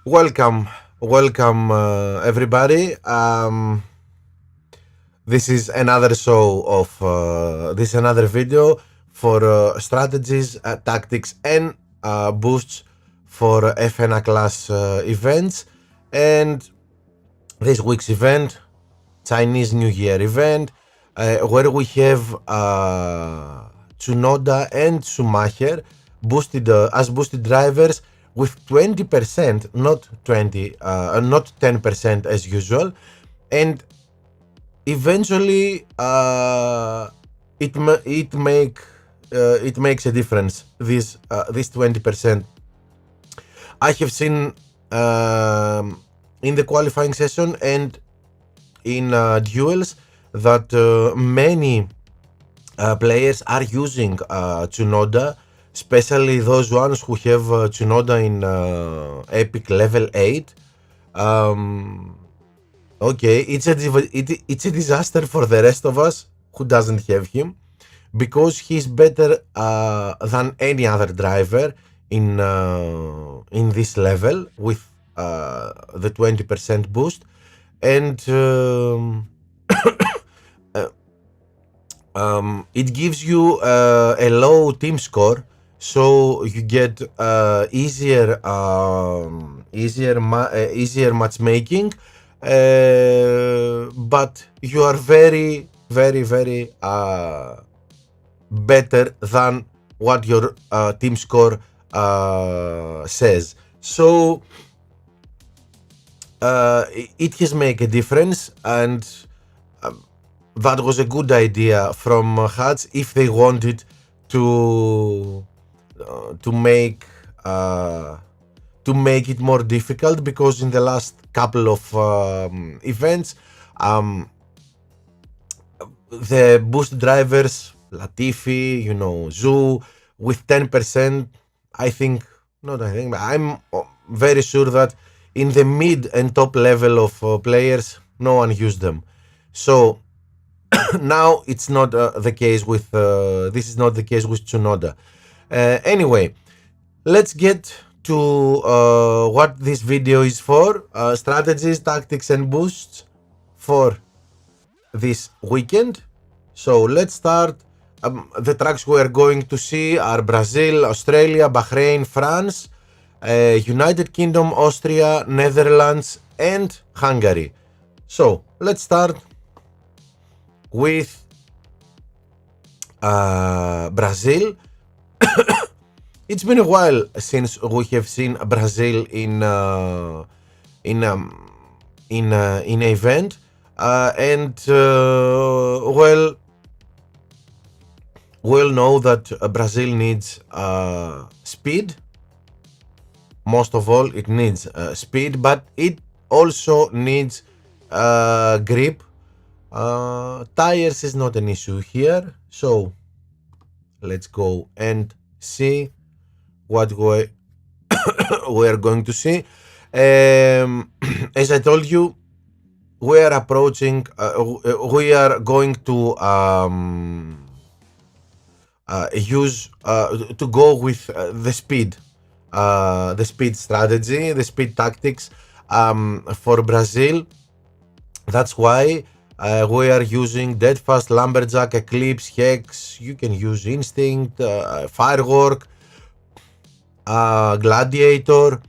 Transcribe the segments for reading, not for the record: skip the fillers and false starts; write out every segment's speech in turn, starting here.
Welcome, everybody. This is another show of this is another video for strategies, tactics, and boosts for FNA class events. And this week's event, Chinese New Year event, where we have Tsunoda and Schumacher boosted as boosted drivers with 20%, not 10% as usual, and eventually it makes a difference. This 20%. I have seen in the qualifying session and in duels that many players are using Tsunoda, especially those ones who have Tsunoda in Epic level 8. Okay, it's a disaster for the rest of us who doesn't have him, because he's better than any other driver in this level with the 20% boost, and it gives you a low team score, so you get easier matchmaking, but you are very better than what your team score says. So it has made a difference, and that was a good idea from Hatch if they wanted to make it more difficult, because in the last couple of events, the boost drivers, Latifi, Zhu, with 10%, I'm very sure that in the mid and top level of players, no one used them. So now it's not the case with this is not the case with Tsunoda. Anyway, let's get to what this video is for. Strategies, tactics, and boosts for this weekend. So let's start. The tracks we are going to see are Brazil, Australia, Bahrain, France, United Kingdom, Austria, Netherlands, and Hungary. So let's start with Brazil. It's been a while since we have seen Brazil in an event, and we'll know that Brazil needs speed. Most of all, it needs speed, but it also needs grip. Tires is not an issue here, so let's go and see what we are going to see. As I told you, we are approaching. We are going to use to go with the speed strategy, the speed tactics for Brazil. That's why we are using Deadfast, Lumberjack, Eclipse, Hex. You can use Instinct, Firework, Gladiator.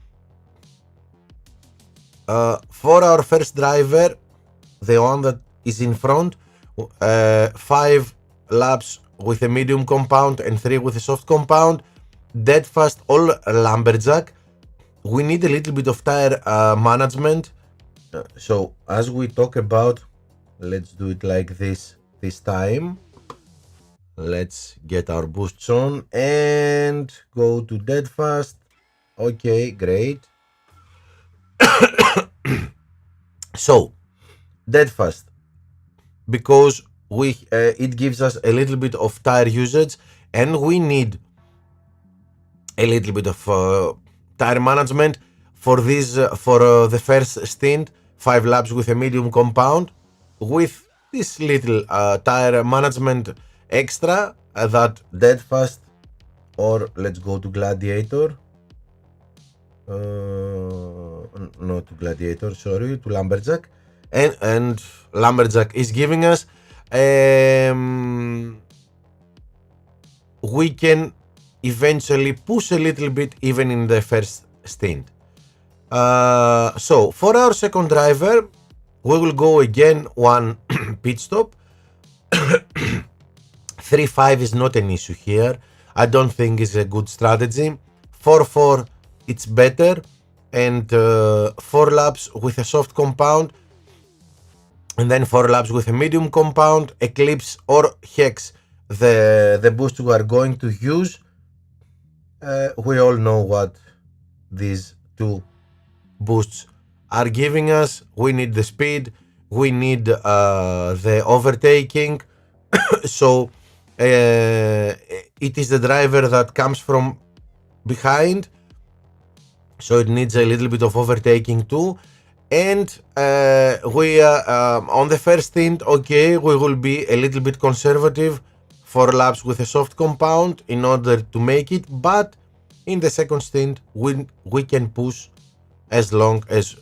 For our first driver, the one that is in front, 5 laps with a medium compound and 3 with a soft compound. Deadfast or Lumberjack. We need a little bit of tire management. So as we talk about, let's do it like this time. Let's get our boosts on and go to Deadfast. Okay, great. So Deadfast, because it gives us a little bit of tire usage, and we need a little bit of tire management for this for the first stint, 5 laps with a medium compound. With this little tire management extra, that Deadfast, or let's go to Gladiator. not to Gladiator, sorry, to Lumberjack. And Lumberjack is giving us we can eventually push a little bit even in the first stint. So for our second driver, we will go again one pit stop. 3-5 is not an issue here. I don't think it's a good strategy. 4-4 it's better, and 4 laps with a soft compound, and then 4 laps with a medium compound, Eclipse or Hex, the boost we are going to use. We all know what these two boosts are giving us. We need the speed, we need the overtaking. So it is the driver that comes from behind, so it needs a little bit of overtaking too. And we on the first stint, okay, we will be a little bit conservative, 4 laps with a soft compound in order to make it, but in the second stint we can push as long as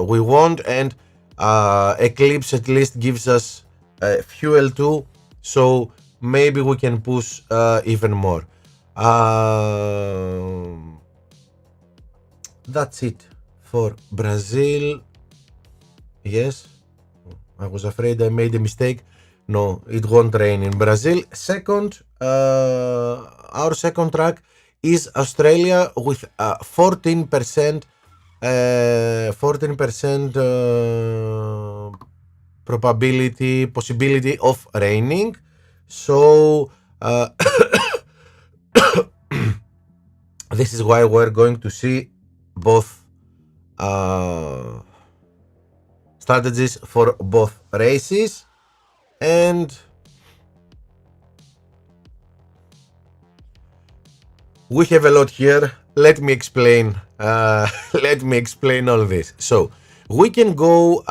we want, and Eclipse at least gives us fuel too, so maybe we can push even more. That's it for Brazil. Yes, I was afraid I made a mistake. No, it won't rain in Brazil. Second, our second track is Australia with 14% possibility of raining. So this is why we're going to see both strategies for both races, and we have a lot here. Let me explain. Let me explain all this. So we can go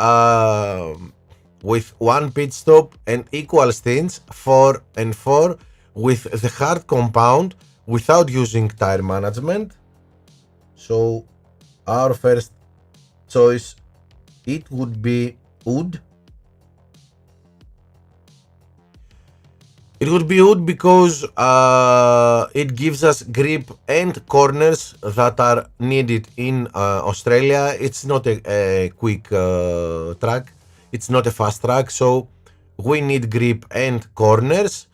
with one pit stop and equal stints, 4 and 4, with the hard compound without using tire management. So our first choice, it would be wood. It would be wood because it gives us grip and corners that are needed in Australia. It's not a quick track. It's not a fast track, so we need grip and corners.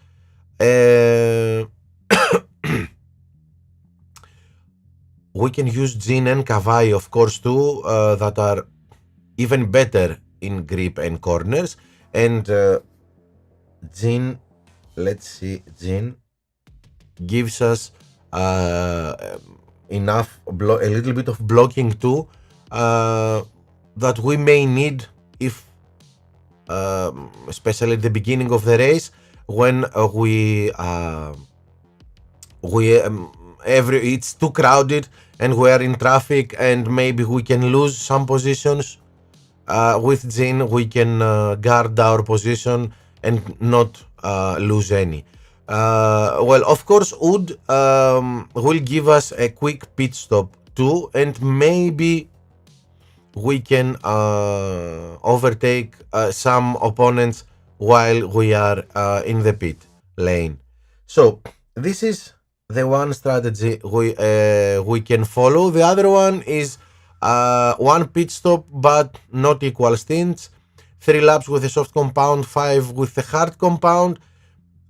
We can use Gin and Kawai, of course, too, that are even better in grip and corners. And Gin, let's see, Gin gives us enough, a little bit of blocking too, that we may need if, especially at the beginning of the race, when it's too crowded and we are in traffic, and maybe we can lose some positions. With Gin, we can guard our position and not lose any. Well, of course, wood will give us a quick pit stop too, and maybe we can overtake some opponents while we are in the pit lane. So this is the one strategy we can follow. The other one is one pit stop but not equal stints, 3 laps with a soft compound, 5 with a hard compound,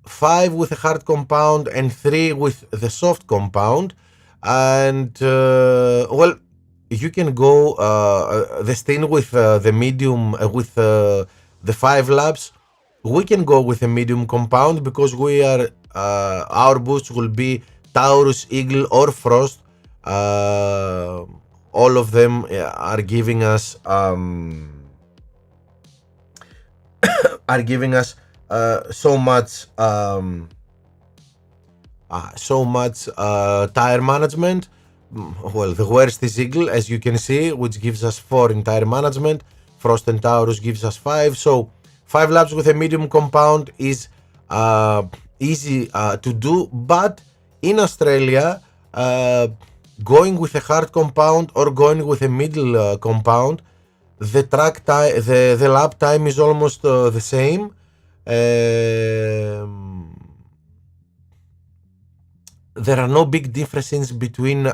5 with a hard compound, and 3 with the soft compound. And well, you can go the stint with the medium, with the 5 laps. We can go with a medium compound because we are our boosts will be Taurus, Eagle, or Frost. All of them are giving us so much tire management. Well, the worst is Eagle, as you can see, which gives us 4 in tire management. Frost and Taurus gives us 5. So 5 laps with a medium compound is easy to do, but in Australia going with a hard compound or going with a middle compound, the track time, the lap time is almost the same. There are no big differences between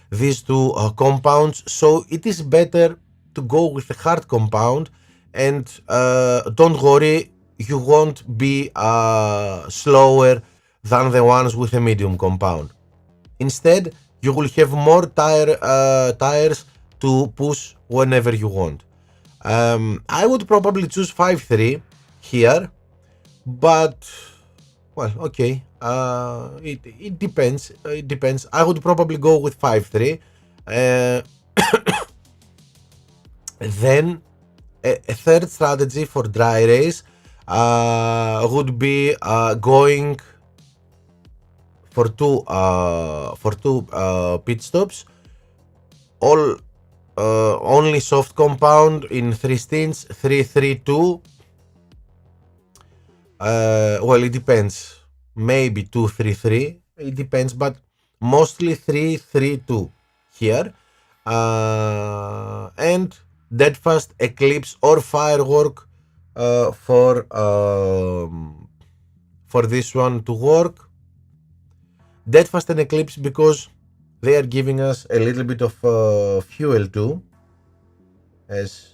these two compounds, so it is better to go with a hard compound, and don't worry, you won't be slower than the ones with a medium compound. Instead, you will have more tires to push whenever you want. I would probably choose 5.3 here, but well, okay. It depends. It depends. I would probably go with 5.3. Then a third strategy for dry race would be going for two pit stops. All only soft compound in 3 stints, 3-3-2. Well, it depends. Maybe 2-3-3. It depends, but mostly 3-3-2 here. And Deadfast, Eclipse, or Firework for this one to work. Deadfast and Eclipse because they are giving us a little bit of fuel too. As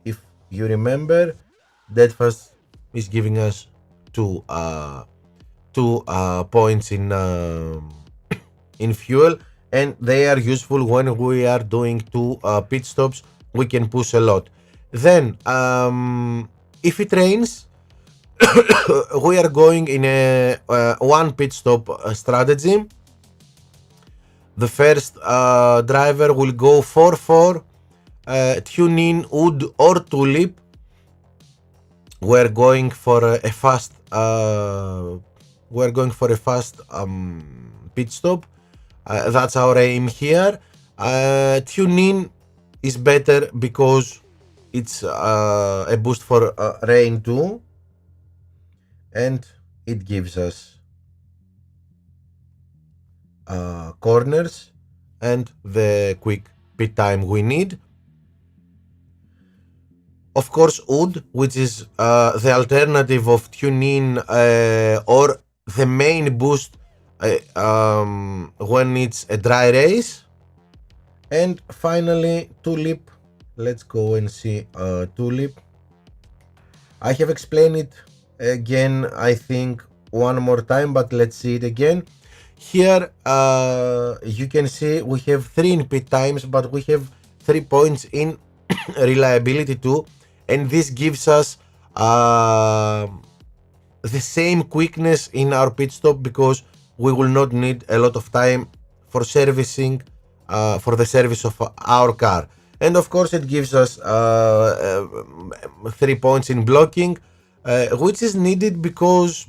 if you remember, Deadfast is giving us two points in fuel, and they are useful when we are doing two pit stops. We can push a lot. Then if it rains, we are going in a one pit stop strategy. The first driver will go 4-4, tune in Wood or Tulip. We're going for a fast pit stop. That's our aim here. Tune in is better because it's a boost for rain too, and it gives us corners and the quick pit time we need. Of course, Wood, which is the alternative of tune-in or the main boost when it's a dry race. And finally, Tulip. Let's go and see Tulip. I have explained it again, I think, one more time, but let's see it again. Here you can see we have 3 in pit times, but we have 3 points in reliability too, and this gives us the same quickness in our pit stop because we will not need a lot of time for servicing, for the service of our car. And of course it gives us 3 points in blocking, which is needed because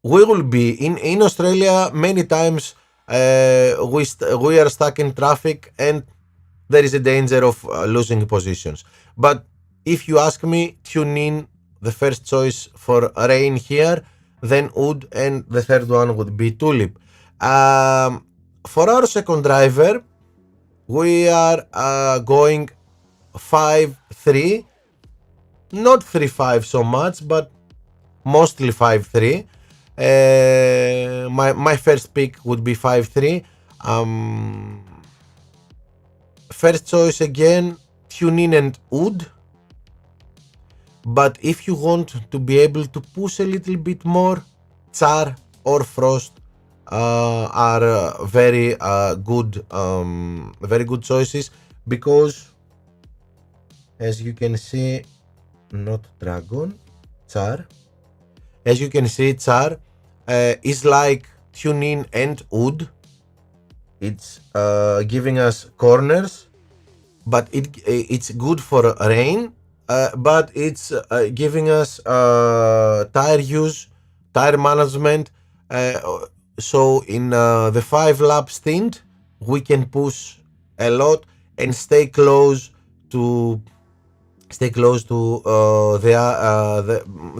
we will be in Australia many times. We are stuck in traffic and there is a danger of losing positions. But if you ask me, tune in the first choice for rain here, then Wood, and the third one would be Tulip. For our second driver, we are going 5-3, not 3-5 so much, but mostly 5-3. My first pick would be 5-3. First choice again, tune in and Wood. But if you want to be able to push a little bit more, Char or Frost are very good choices, because as you can see, not Dragon, Char. As you can see, Char is like tune in and Wood. It's giving us corners, but it's good for rain. But it's giving us tire use, tire management. So in the 5 lap stint, we can push a lot and stay close to the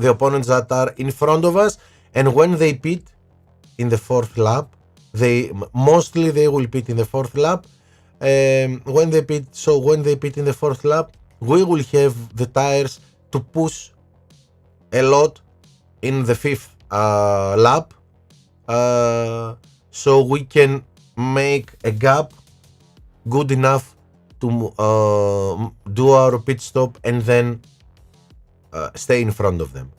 opponents that are in front of us. And when they pit in the 4th lap, Mostly they will pit in the fourth lap. When they pit in the fourth lap, we will have the tires to push a lot in the fifth lap, so we can make a gap good enough to do our pit stop and then stay in front of them.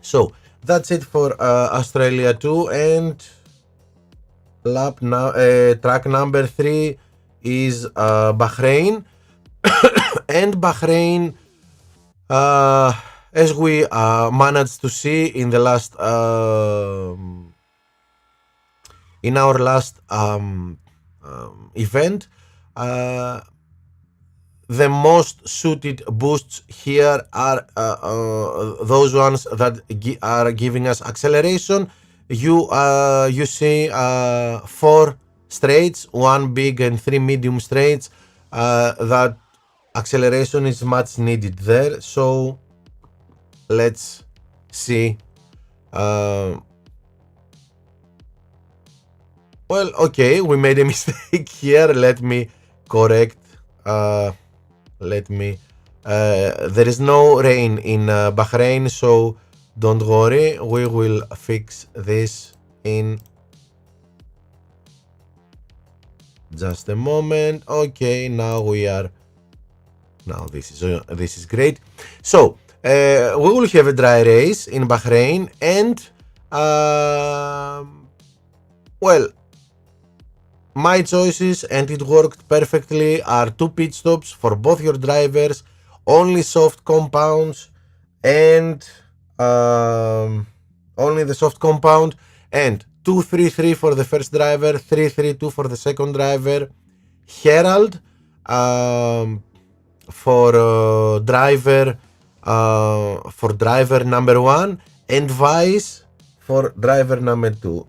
So that's it for Australia 2, and track number 3 is Bahrain. And Bahrain, as we managed to see in the last in our last event, the most suited boosts here are those ones that are giving us acceleration. You see 4 straights, 1 big and 3 medium straights. That acceleration is much needed there. So let's see. Well, okay, we made a mistake here. Let me correct. There is no rain in Bahrain, so don't worry. We will fix this in just a moment. Okay, now this is great. So we will have a dry race in Bahrain, and well, my choices, and it worked perfectly, are 2 pit stops for both your drivers, only soft compounds, and only the soft compound, and 2-3-3 for the first driver, 3-3-2 for the second driver, Herald for driver number 1, and Vice for driver number 2.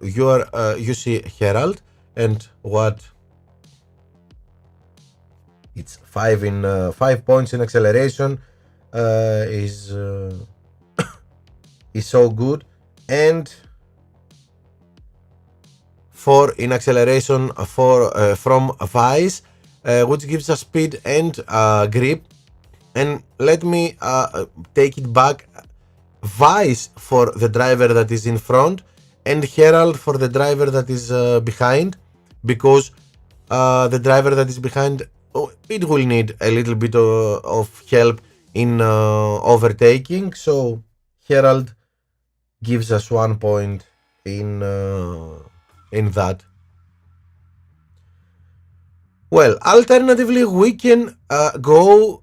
You see Herald, and what? It's 5 points in acceleration. Is so good, and 4 in acceleration from Vice, which gives us speed and grip. And let me take it back. Vice for the driver that is in front, and Herald for the driver that is behind, because the driver that is behind, it will need a little bit of help in overtaking. So Herald gives us 1 point in that. Well, alternatively, we can go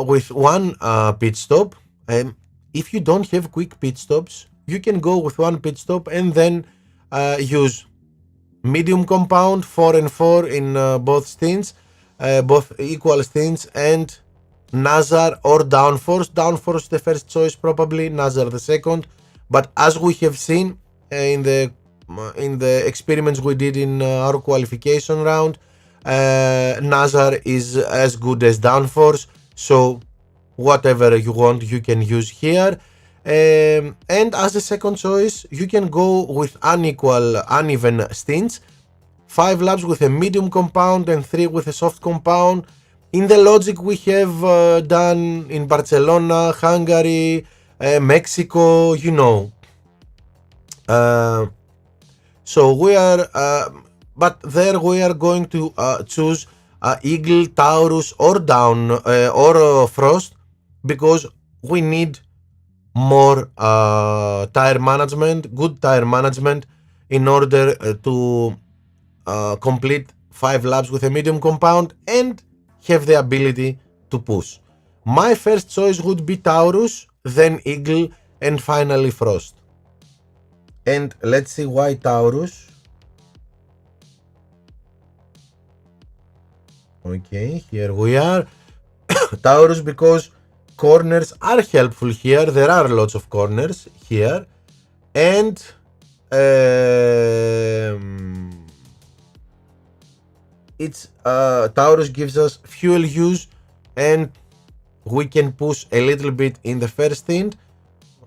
with 1 pit stop. If you don't have quick pit stops, you can go with 1 pit stop and then use medium compound 4 and 4 in both stints, both equal stints, and Nazar or downforce. Downforce the first choice probably, Nazar the second. But as we have seen in the experiments we did in our qualification round, Nazar is as good as downforce. So whatever you want, you can use here. And as a second choice, you can go with uneven stints, 5 laps with a medium compound and 3 with a soft compound, in the logic we have done in Barcelona, Hungary, Mexico, you know. So we are, but there we are going to choose Eagle, Taurus, or Frost, because we need more tire management, good tire management, in order to complete 5 laps with a medium compound and have the ability to push. My first choice would be Taurus, then Eagle, and finally Frost. And let's see why Taurus. Okay, here we are. Taurus, because corners are helpful here. There are lots of corners here, and it's Taurus gives us fuel use, and we can push a little bit in the first stint,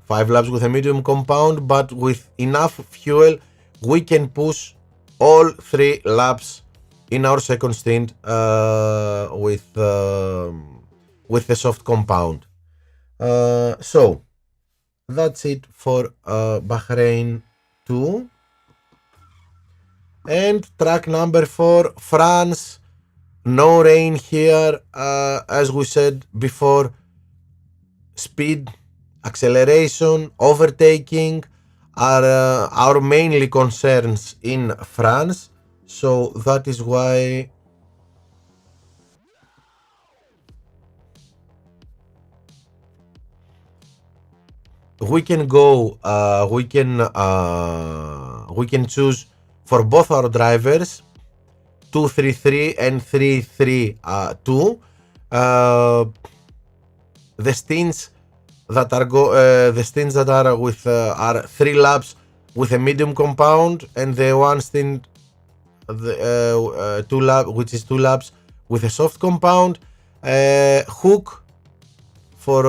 5 laps with a medium compound, but with enough fuel we can push all 3 laps in our second stint with the soft compound. So that's it for Bahrain 2. And track number 4, France. No rain here, as we said before. Speed, acceleration, overtaking are our mainly concerns in France. So that is why we can go, we can choose for both our drivers 2-3-3 and 3-3-2. The stints that are with are 3 laps with a medium compound, and the one stint, the 2 lap, which is 2 laps with a soft compound. Hook for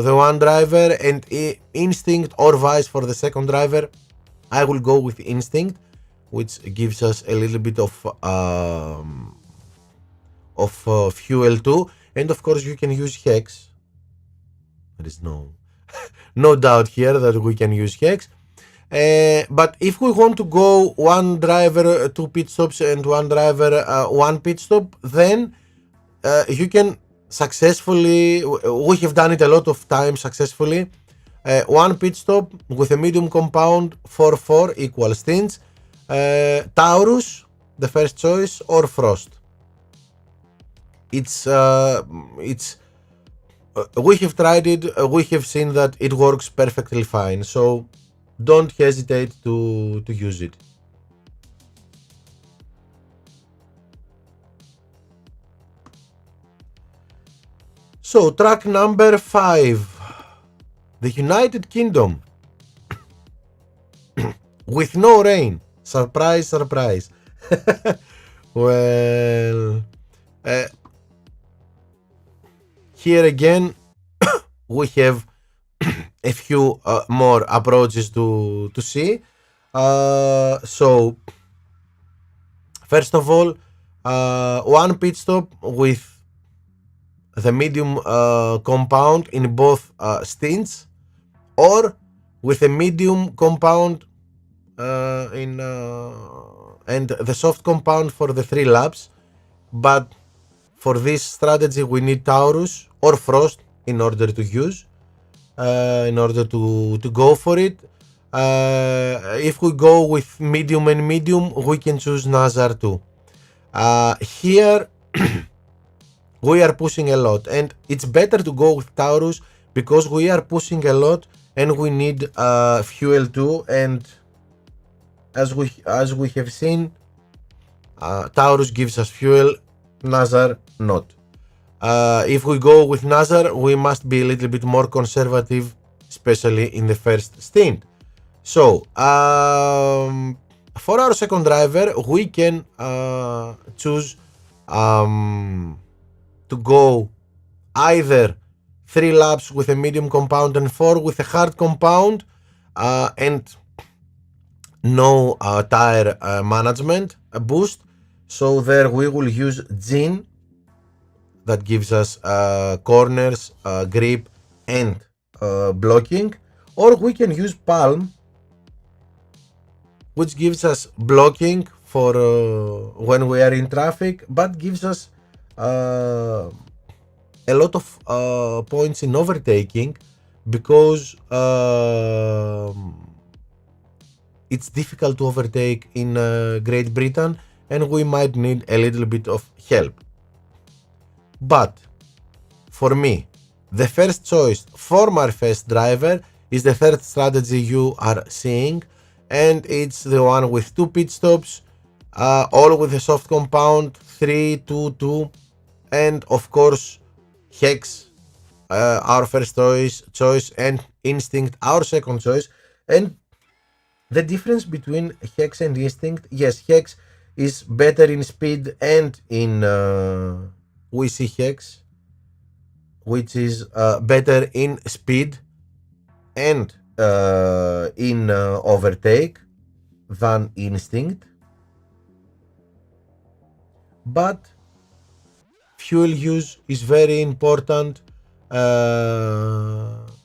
the one driver, and instinct or vice for the second driver. I will go with instinct, which gives us a little bit of fuel too, and of course you can use hex. There is no doubt here that we can use hex. But if we want to go one driver 2 pit stops and one driver 1 pit stop, then you can successfully, we have done it a lot of times successfully, 1 pit stop with a medium compound, 4-4 equal stints, Taurus the first choice, or Frost. It's we have tried it, we have seen that it works perfectly fine, so don't hesitate to use it. So track number 5, the United Kingdom. With no rain. Surprise, surprise. Well, here again we have a few more approaches to see. So first of all, 1 pit stop with the medium compound in both stints, or with a medium compound and the soft compound for the 3 laps. But for this strategy we need Taurus or Frost in order to use, in order to go for it. If we go with medium and medium, we can choose Nazar too. Here we are pushing a lot, and it's better to go with Taurus because we are pushing a lot and we need fuel too. And as we have seen, Taurus gives us fuel, Nazar not. If we go with Nazar, we must be a little bit more conservative, especially in the first stint. So for our second driver, we can choose to go either 3 laps with a medium compound and 4 with a hard compound, and no tire management boost. So there we will use Gin, that gives us corners, grip, and blocking. Or we can use Palm, which gives us blocking for when we are in traffic, but gives us a lot of points in overtaking, because it's difficult to overtake in Great Britain, and we might need a little bit of help. But for me, the first choice for my first driver is the third strategy you are seeing, and it's the one with 2 pit stops, all with a soft compound, 3-2-2, and of course Hex, our first choice, and Instinct, our second choice. And the difference between Hex and Instinct, yes, Hex is better in speed and in we see Hex, which is better in speed and in overtake. than instinct, but fuel use is very important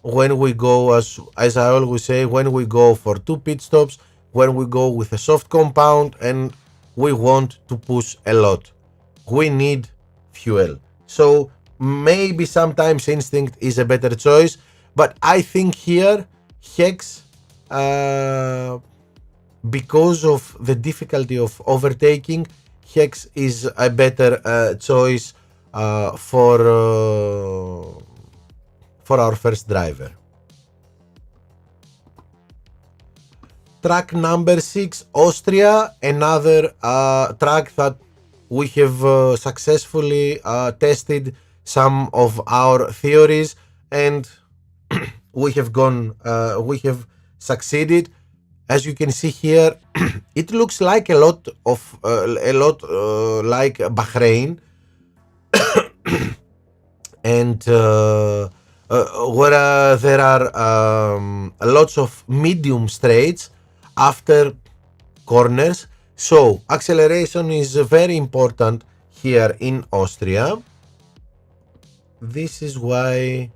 when we go, as I always say, when we go for 2 pit stops, when we go with a soft compound and we want to push a lot, we need fuel. So maybe sometimes instinct is a better choice, but I think here Hex, because of the difficulty of overtaking, Hex is a better choice for our first driver. Track number 6, Austria, another track that we have successfully tested some of our theories, and we have succeeded. As you can see here, it looks like a lot like Bahrain, and where there are lots of medium straights after corners. So acceleration is very important here in Austria. This is why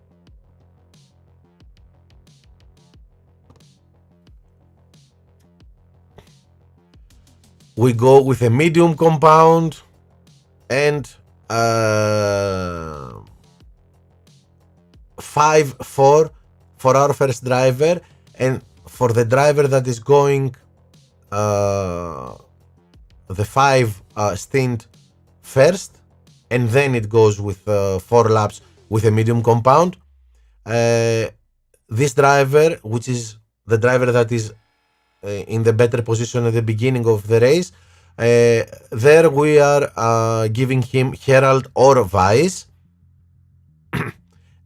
we go with a medium compound and 5-4 for our first driver, and for the driver that is going the 5 stint first, and then it goes with 4 laps with a medium compound. This driver, which is the driver that is in the better position at the beginning of the race, there we are giving him Herald or Vice.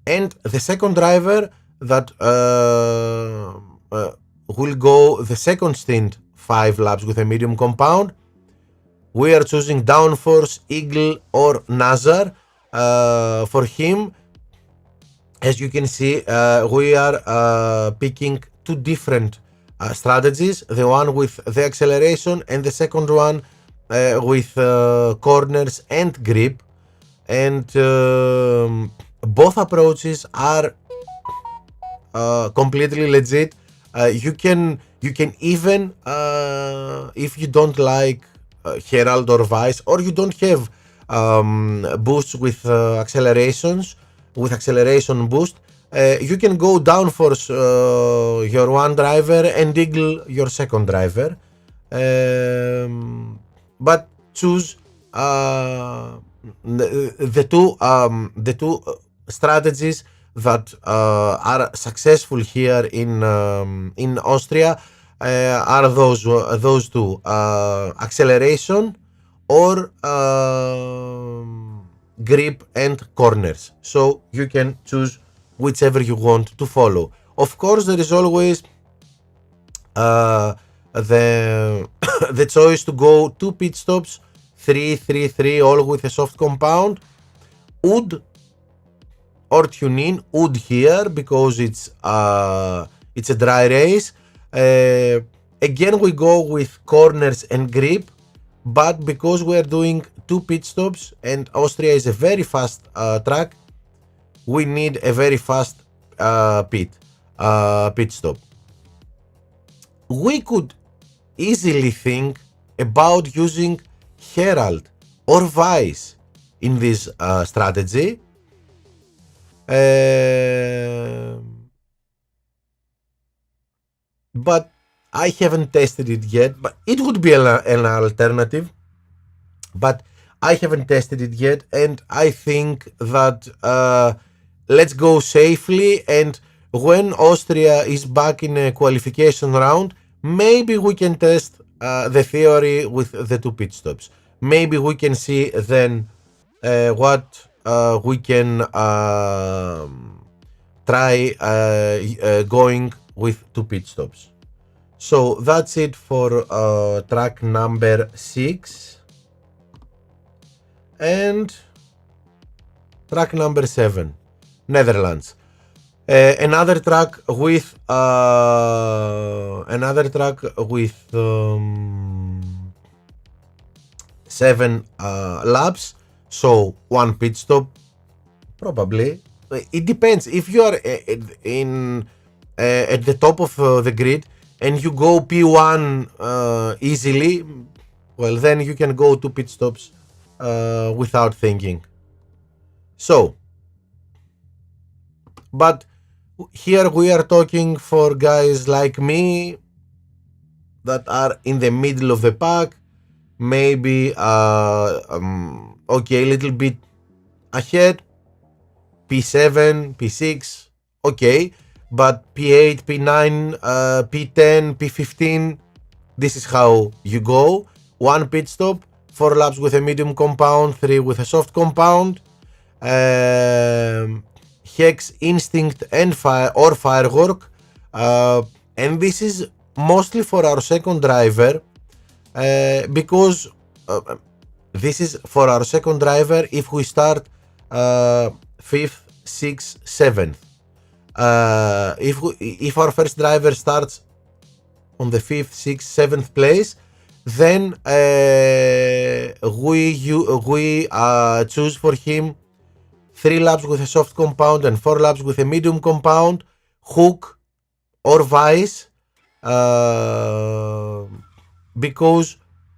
And the second driver that will go the second stint 5 laps with a medium compound, we are choosing Downforce, Eagle or Nazar for him. As you can see, we are picking 2 different strategies, the one with the acceleration and the second one with corners and grip, and both approaches are completely legit. You can even if you don't like Herald or Vice, or you don't have boosts with accelerations, with acceleration boost, you can go Downforce your one driver and Eagle your second driver, but choose the two strategies that are successful here in Austria are those two, acceleration or grip and corners. So you can choose whichever you want to follow. Of course, there is always the the choice to go 2 pit stops, 3-3-3, all with a soft compound. Wood or tune in wood here because it's a dry race. Again, we go with corners and grip, but because we are doing 2 pit stops and Austria is a very fast track, we need a very fast pit stop. We could easily think about using Herald or Vice in this strategy. But I haven't tested it yet, but it would be an alternative, but I haven't tested it yet, and I think that let's go safely, and when Austria is back in a qualification round, maybe we can test the theory with the 2 pit stops. Maybe we can see then what we can try going with 2 pit stops. So that's it for track number 6. And track number 7, Netherlands. Another track with 7 laps, so 1 pit stop probably. It depends. If you are at the top of the grid and you go P1 easily, well, then you can go to pit stops without thinking. So, but here we are talking for guys like me that are in the middle of the pack, maybe okay, a little bit ahead, P7, P6, okay, but P8, P9, P10, P15, this is how you go. 1 pit stop, 4 laps with a medium compound, 3 with a soft compound. Hex, Instinct and Firework, and this is mostly for our second driver, because this is for our second driver if we start 5th, 6th, 7th. If our first driver starts on the 5th, 6th, 7th place, then we choose for him 3 laps with a soft compound and 4 laps with a medium compound, hook or vice, because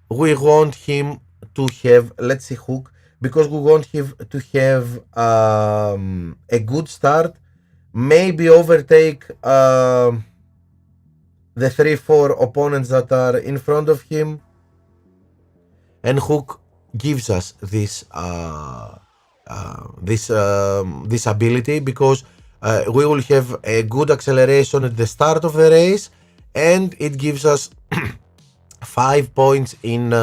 we want him to have, let's say hook, because we want him to have a good start, maybe overtake the 3-4 opponents that are in front of him, and hook gives us this this ability, because we will have a good acceleration at the start of the race, and it gives us 5 points in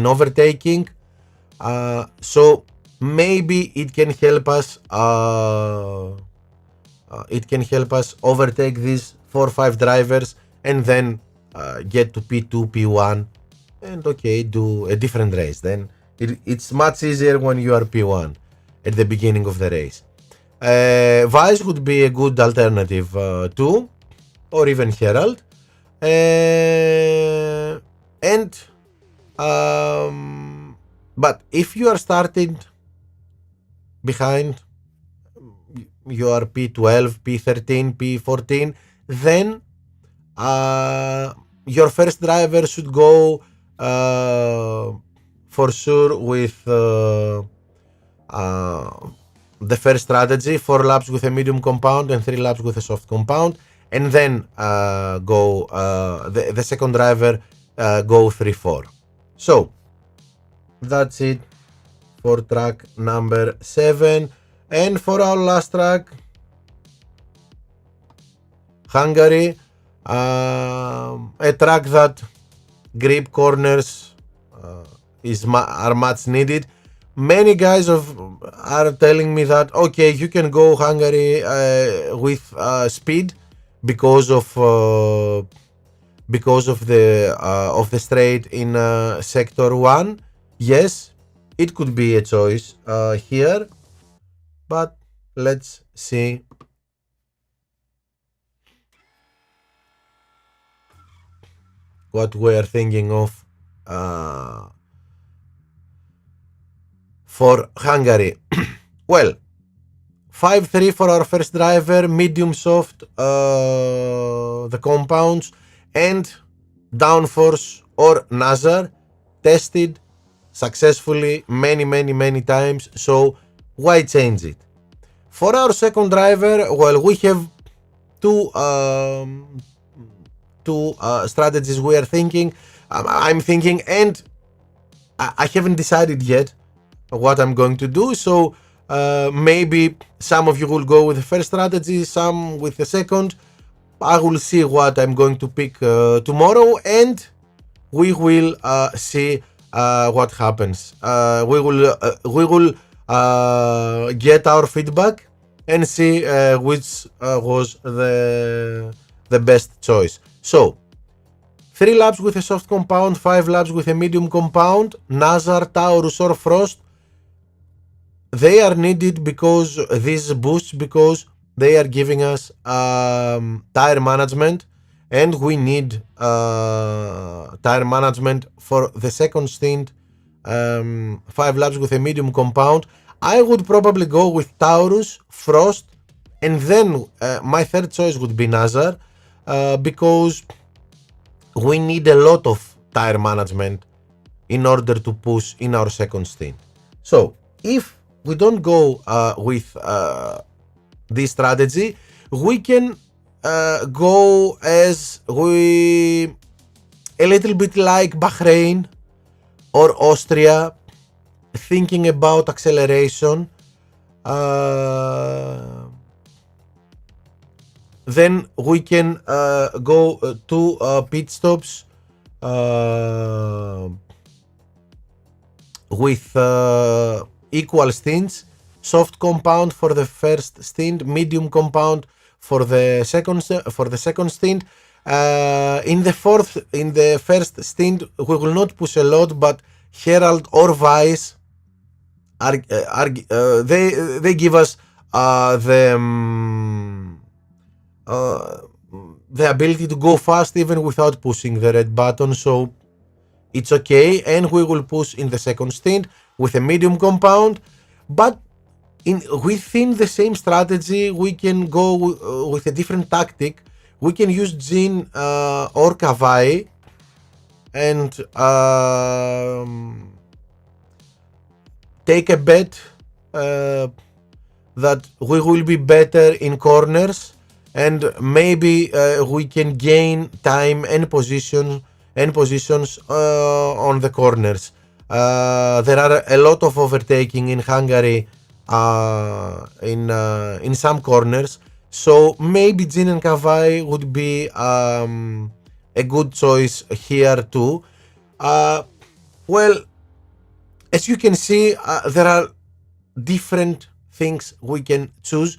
overtaking. So maybe it can help us. It can help us overtake these 4 or 5 drivers, and then get to P2, P1, and okay, do a different race. Then it's much easier when you are P1 at the beginning of the race. Vice would be a good alternative too, or even Herald. But if you are starting behind, you are P12, P13, P14, then your first driver should go for sure with the first strategy, 4 laps with a medium compound and 3 laps with a soft compound, and then go the second driver go 3-4. So that's it for track number 7. And for our last track, Hungary, a track that grip corners are much needed. Many guys are telling me that okay, you can go Hungary with speed because of the straight in sector 1. Yes, it could be a choice here, but let's see. What we are thinking of for Hungary. Well, 5-3 for our first driver, medium soft the compounds, and downforce or Nazar tested successfully many times, so why change it? For our second driver, well, we have two strategies we are thinking. I'm thinking, and I haven't decided yet what I'm going to do, so maybe some of you will go with the first strategy, some with the second. I will see what I'm going to pick tomorrow, and we will see what happens. We will get our feedback and see which was the best choice. So 3 laps with a soft compound, 5 laps with a medium compound, Nazar, Taurus or Frost. they are needed because these boosts, because they are giving us tire management, and we need tire management for the second stint, 5 laps with a medium compound. I would probably go with Taurus, Frost, and then my third choice would be Nazar, because we need a lot of tire management in order to push in our second stint. So if we don't go with this strategy, we can go as a little bit like Bahrain or Austria, thinking about acceleration. Then we can go to pit stops with equal stints. Soft compound for the first stint, medium compound for the second stint. In the first stint, we will not push a lot, but Herald or Vice they give us the ability to go fast even without pushing the red button, so it's okay, and we will push in the second stint with a medium compound. But within the same strategy, we can go with a different tactic. We can use Jin or Kavai and take a bet that we will be better in corners, and maybe we can gain time and positions on the corners. There are a lot of overtaking in Hungary in some corners, so maybe Jin and Kavai would be a good choice here too. Well, as you can see, there are different things we can choose,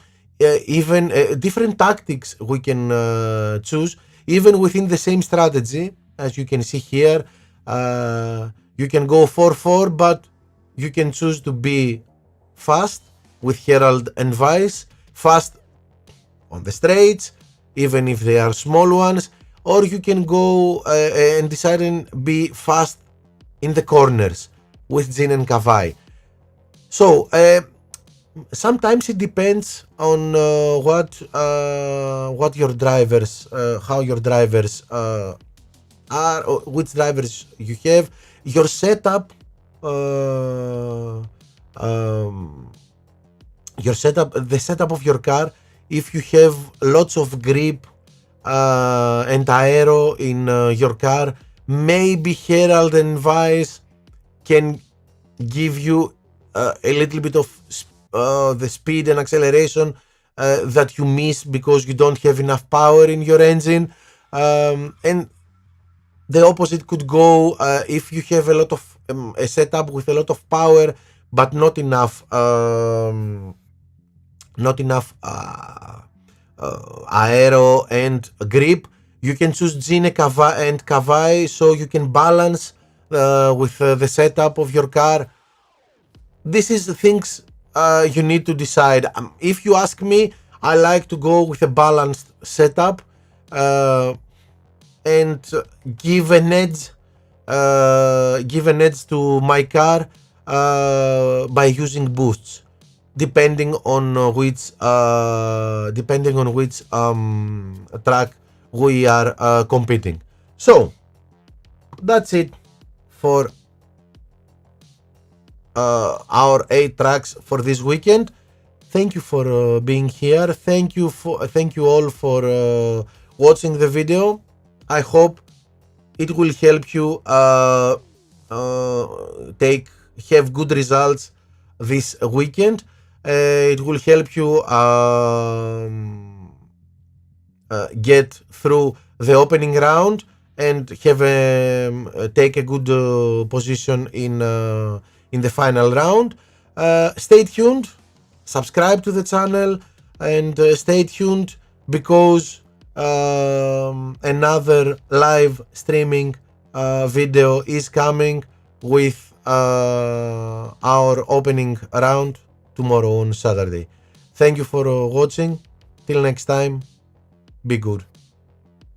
even different tactics we can choose, even within the same strategy. As you can see here, you can go 4-4, but you can choose to be fast with Herald and Vice, fast on the straights, even if they are small ones, or you can go and decide and be fast in the corners with Jin and Kavai. So sometimes it depends on what your drivers, how your drivers are, or which drivers you have, your setup, the setup of your car. If you have lots of grip and aero in your car, maybe Herald and Vice can give you a little bit of the speed and acceleration that you miss because you don't have enough power in your engine. And the opposite could go if you have a lot of a setup with a lot of power but not enough aero and grip. You can choose Jin and Kavai, so you can balance with the setup of your car. This is the things you need to decide. If you ask me, I like to go with a balanced setup and give an edge to my car by using boosts, depending on which track we are competing. So that's it for our 8 tracks for this weekend. Thank you for being here. Thank you all for watching the video. I hope it will help you have good results this weekend. It will help you get through the opening round and have take a good position in the final round. Stay tuned, subscribe to the channel, and stay tuned because another live streaming video is coming with our opening round tomorrow on Saturday. Thank you for watching. Till next time, be good.